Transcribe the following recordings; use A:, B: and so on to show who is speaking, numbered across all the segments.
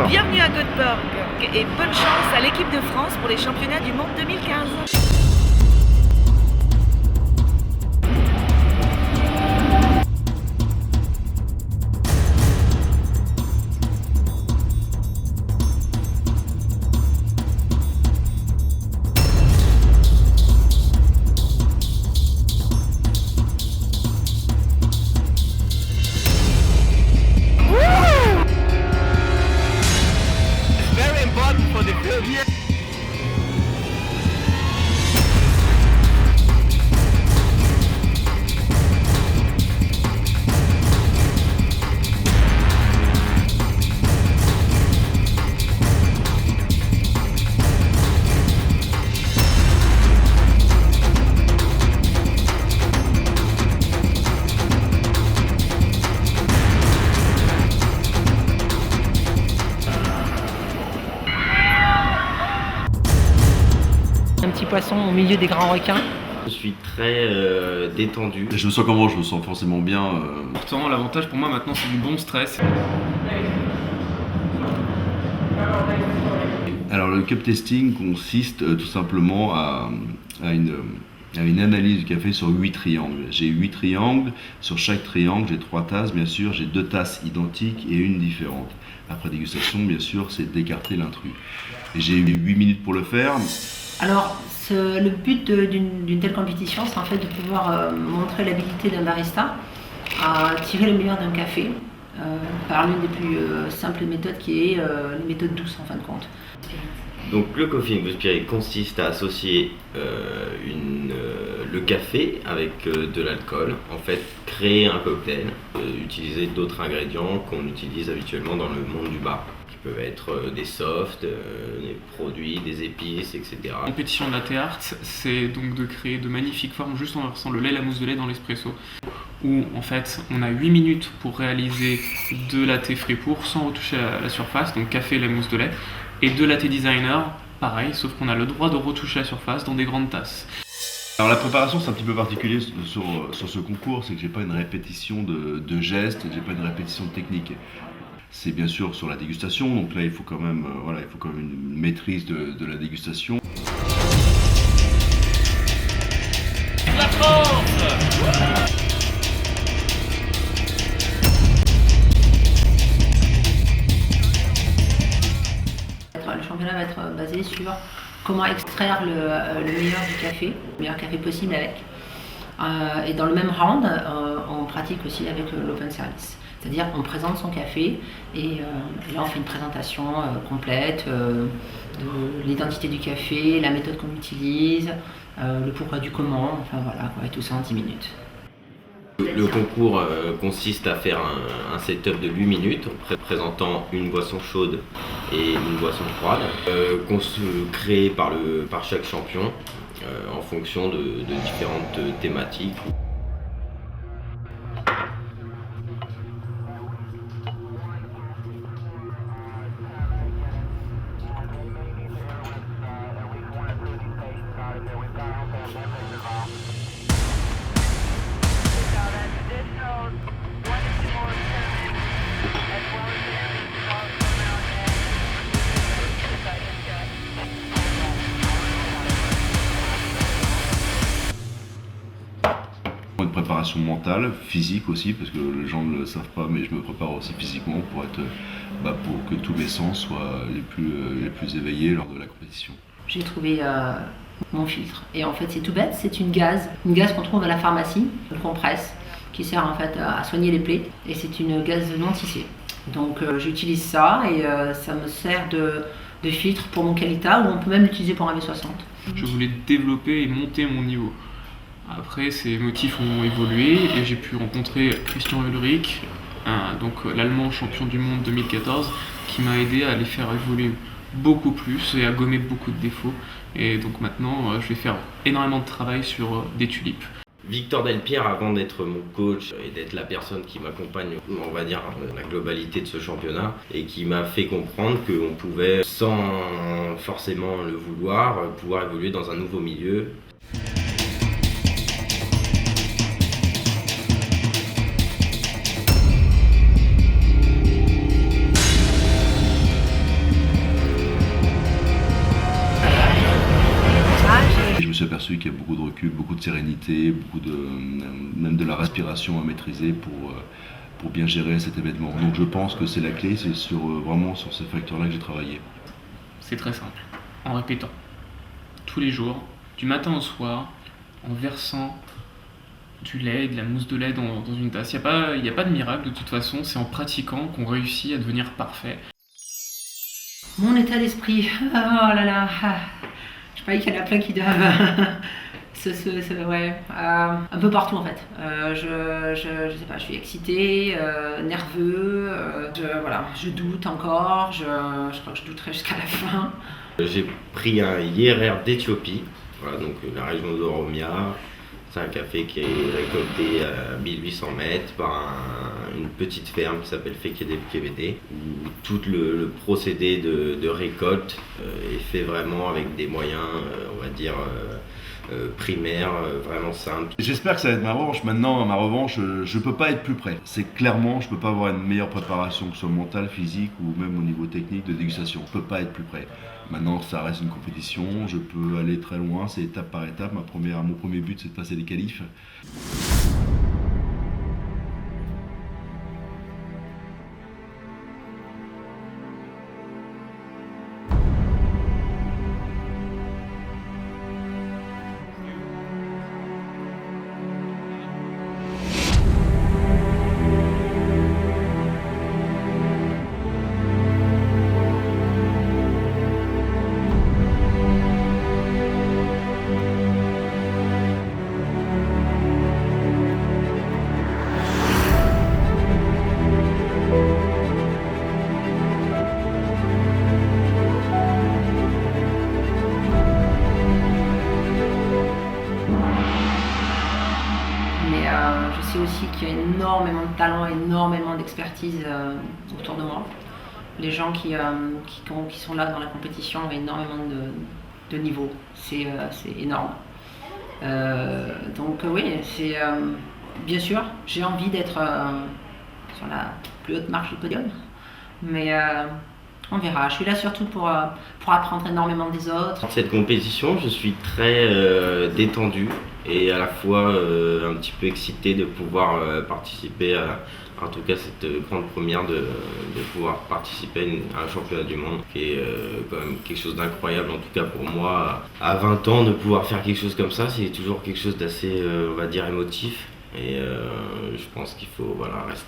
A: Bienvenue à Göteborg et bonne chance à l'équipe de France pour les championnats du monde 2015.
B: Un petit poisson au milieu des grands requins.
C: Je suis très détendu.
D: Je me sens comment? Je me sens forcément bien.
E: Pourtant, l'avantage pour moi maintenant, c'est du bon stress.
D: Alors le cup testing consiste tout simplement à une analyse du café sur 8 triangles. J'ai 8 triangles, sur chaque triangle j'ai 3 tasses, bien sûr, j'ai 2 tasses identiques et une différente. Après dégustation, bien sûr, c'est d'écarter l'intrus. Et j'ai eu 8 minutes pour le faire.
B: Alors, le but d'une telle compétition, c'est en fait de pouvoir montrer l'habilité d'un barista à tirer le meilleur d'un café par l'une des plus simples méthodes qui est les méthodes douces en fin de compte.
C: Donc le Coffee Boost Spirit consiste à associer le café avec de l'alcool, en fait créer un cocktail, utiliser d'autres ingrédients qu'on utilise habituellement dans le monde du bar, qui peuvent être des softs, des produits, des épices, etc.
E: La compétition de latte art, c'est donc de créer de magnifiques formes juste en versant le lait et la mousse de lait dans l'espresso, où en fait on a 8 minutes pour réaliser 2 latte Fribourg sans retoucher la surface, donc café et la mousse de lait, et 2 latte designer, pareil, sauf qu'on a le droit de retoucher la surface dans des grandes tasses.
D: Alors la préparation, c'est un petit peu particulier sur ce concours, c'est que j'ai pas une répétition de gestes, j'ai pas une répétition de technique. C'est bien sûr sur la dégustation, donc là il faut quand même, une maîtrise de la dégustation.
A: La France!
B: Le championnat va être basé sur comment extraire le meilleur du café, le meilleur café possible avec. Et dans le même round, on pratique aussi avec l'open service. C'est-à-dire qu'on présente son café et là on fait une présentation complète de l'identité du café, la méthode qu'on utilise, le pourquoi du comment, enfin voilà, et tout ça en 10 minutes.
C: Le concours consiste à faire un setup de 8 minutes présentant une boisson chaude et une boisson froide qu'on se crée par chaque champion en fonction de différentes thématiques.
D: Une préparation mentale, physique aussi, parce que les gens ne le savent pas, mais je me prépare aussi physiquement pour que tous mes sens soient les plus éveillés lors de la compétition.
B: J'ai trouvé mon filtre et en fait c'est tout bête, c'est une gaze qu'on trouve à la pharmacie, une compresse qui sert en fait à soigner les plaies et c'est une gaze non tissée. Donc j'utilise ça et ça me sert de filtre pour mon Kalita ou on peut même l'utiliser pour un V60.
E: Je voulais développer et monter mon niveau. Après, ces motifs ont évolué et j'ai pu rencontrer Christian Ulrich, donc l'Allemand champion du monde 2014, qui m'a aidé à les faire évoluer beaucoup plus et à gommer beaucoup de défauts. Et donc maintenant, je vais faire énormément de travail sur des tulipes.
C: Victor Delpierre, avant d'être mon coach et d'être la personne qui m'accompagne, on va dire, la globalité de ce championnat, et qui m'a fait comprendre qu'on pouvait, sans forcément le vouloir, pouvoir évoluer dans un nouveau milieu.
A: courage.
D: Et je me suis aperçu qu'il y a beaucoup de recul, beaucoup de sérénité, même de la respiration à maîtriser pour bien gérer cet événement. Donc je pense que c'est la clé, c'est vraiment sur ces facteurs-là que j'ai travaillé.
E: C'est très simple, en répétant tous les jours, du matin au soir, en versant du lait, de la mousse de lait dans une tasse. Il n'y a pas de miracle de toute façon, c'est en pratiquant qu'on réussit à devenir parfait.
B: Mon état d'esprit, oh là là, je croyais qu'il y en a plein qui doivent un peu partout en fait. Je sais pas, je suis excitée, nerveux, je doute encore, je crois que je douterai jusqu'à la fin.
C: J'ai pris un IRR d'Éthiopie, voilà, donc la région d'Oromia. C'est un café qui est récolté à 1800 mètres par une petite ferme qui s'appelle Fekedebkebede, où tout le procédé de récolte est fait vraiment avec des moyens, on va dire, primaires, vraiment simples.
D: J'espère que ça va être ma revanche. Maintenant, ma revanche, je peux pas être plus près. C'est clairement, je peux pas avoir une meilleure préparation, que ce soit mentale, physique ou même au niveau technique de dégustation. Je peux pas être plus près. Maintenant, ça reste une compétition, je peux aller très loin, c'est étape par étape. Mon premier but, c'est de passer les qualifs.
B: Je sais aussi qu'il y a énormément de talent, énormément d'expertise autour de moi. Les gens qui sont là dans la compétition ont énormément de niveau. C'est énorme. Donc oui, bien sûr, j'ai envie d'être sur la plus haute marche du podium. Mais on verra. Je suis là surtout pour apprendre énormément des autres.
C: Dans cette compétition, je suis très détendu et à la fois un petit peu excité de pouvoir participer en tout cas cette grande première de pouvoir participer à un championnat du monde qui est quand même quelque chose d'incroyable, en tout cas pour moi. À 20 ans, de pouvoir faire quelque chose comme ça, c'est toujours quelque chose d'assez, on va dire, émotif. Et je pense qu'il faut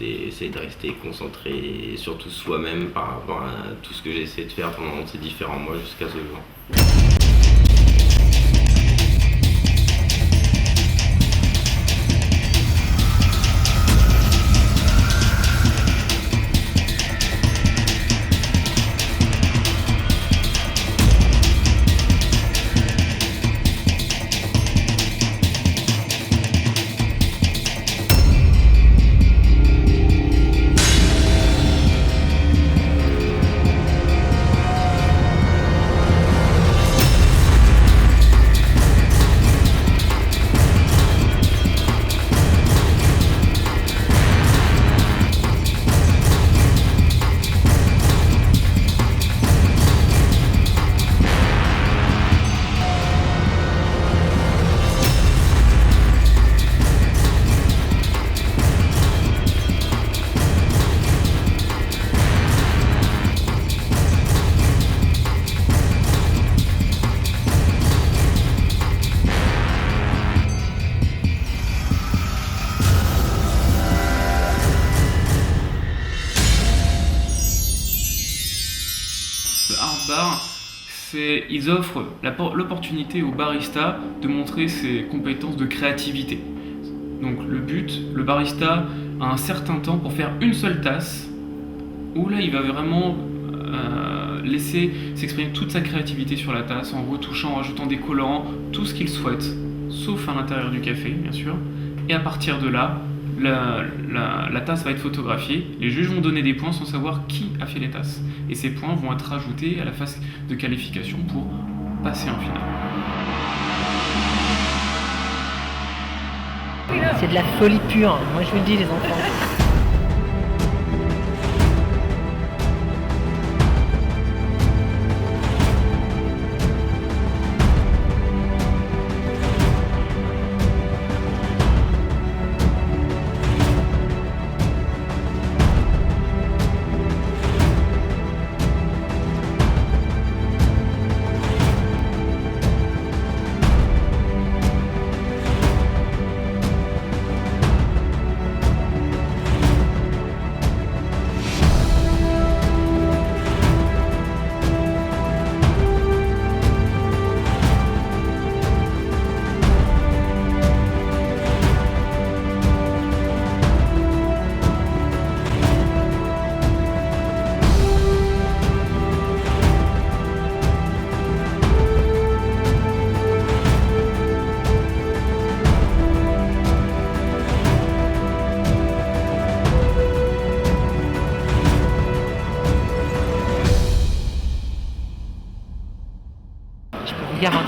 C: essayer de rester concentré et surtout soi-même par rapport à tout ce que j'ai essayé de faire pendant ces différents mois jusqu'à ce jour.
E: Bar, ils offrent l'opportunité au barista de montrer ses compétences de créativité. Donc le but, le barista a un certain temps pour faire une seule tasse, où là il va vraiment laisser s'exprimer toute sa créativité sur la tasse, en retouchant, en rajoutant des collants, tout ce qu'il souhaite, sauf à l'intérieur du café bien sûr. Et à partir de là, la tasse va être photographiée, les juges vont donner des points sans savoir qui a fait les tasses. Et ces points vont être rajoutés à la phase de qualification pour passer en finale.
F: C'est de la folie pure, moi je vous le dis les enfants.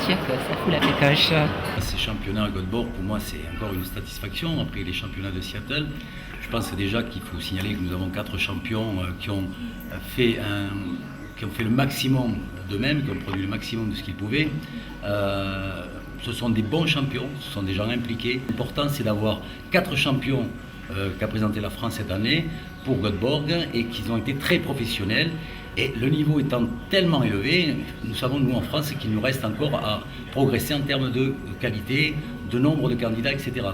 B: sûr que ça fout la pécoche.
G: Ces championnats à Göteborg, pour moi, c'est encore une satisfaction. Après les championnats de Seattle, je pense déjà qu'il faut signaler que nous avons 4 champions qui ont fait le maximum d'eux-mêmes, qui ont produit le maximum de ce qu'ils pouvaient. Ce sont des bons champions, ce sont des gens impliqués. L'important, c'est d'avoir 4 champions qu'a présenté la France cette année pour Göteborg et qu'ils ont été très professionnels. Et le niveau étant tellement élevé, nous savons, nous en France, qu'il nous reste encore à progresser en termes de qualité, de nombre de candidats, etc.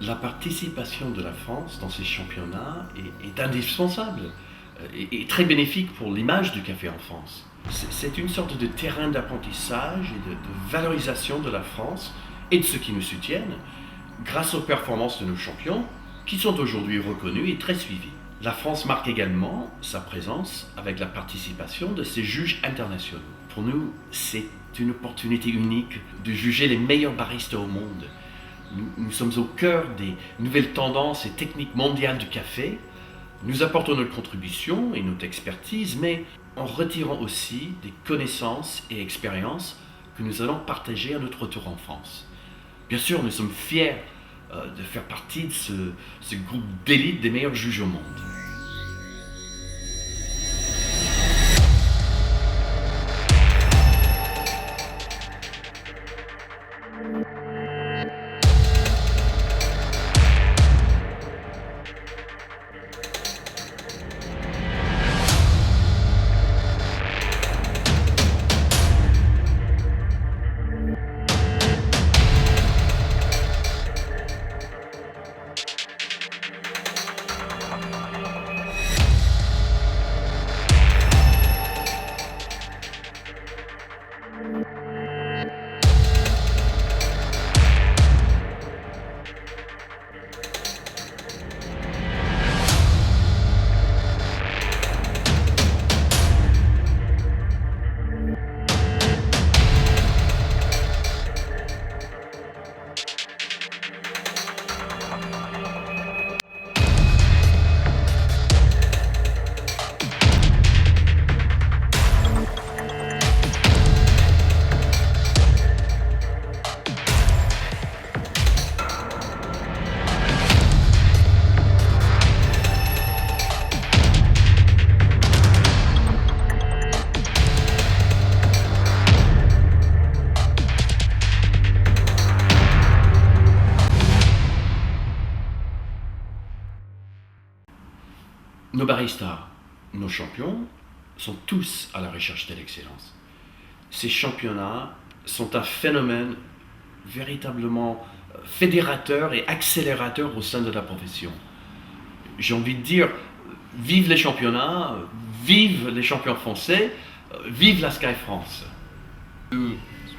H: La participation de la France dans ces championnats est indispensable et très bénéfique pour l'image du café en France. C'est une sorte de terrain d'apprentissage et de valorisation de la France et de ceux qui nous soutiennent grâce aux performances de nos champions qui sont aujourd'hui reconnus et très suivis. La France marque également sa présence avec la participation de ses juges internationaux. Pour nous, c'est une opportunité unique de juger les meilleurs baristas au monde. Nous sommes au cœur des nouvelles tendances et techniques mondiales du café. Nous apportons notre contribution et notre expertise, mais en retirant aussi des connaissances et expériences que nous allons partager à notre retour en France. Bien sûr, nous sommes fiers de faire partie de ce groupe d'élite des meilleurs juges au monde. Nos baristas, nos champions, sont tous à la recherche de l'excellence. Ces championnats sont un phénomène véritablement fédérateur et accélérateur au sein de la profession. J'ai envie de dire, vive les championnats, vive les champions français, vive la Sky France.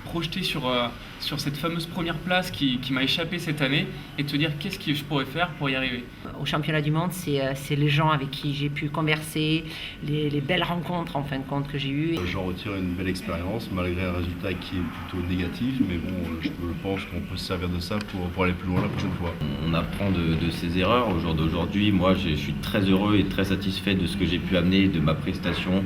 E: Projeter sur cette fameuse première place qui m'a échappé cette année et te dire qu'est-ce que je pourrais faire pour y arriver.
B: Au championnat du monde, c'est les gens avec qui j'ai pu converser, les belles rencontres en fin de compte que j'ai eues.
D: J'en retire une belle expérience malgré un résultat qui est plutôt négatif, mais bon, je pense qu'on peut se servir de ça pour aller plus loin la prochaine fois.
C: On apprend de ses erreurs. Au jour d'aujourd'hui, moi je suis très heureux et très satisfait de ce que j'ai pu amener, de ma prestation.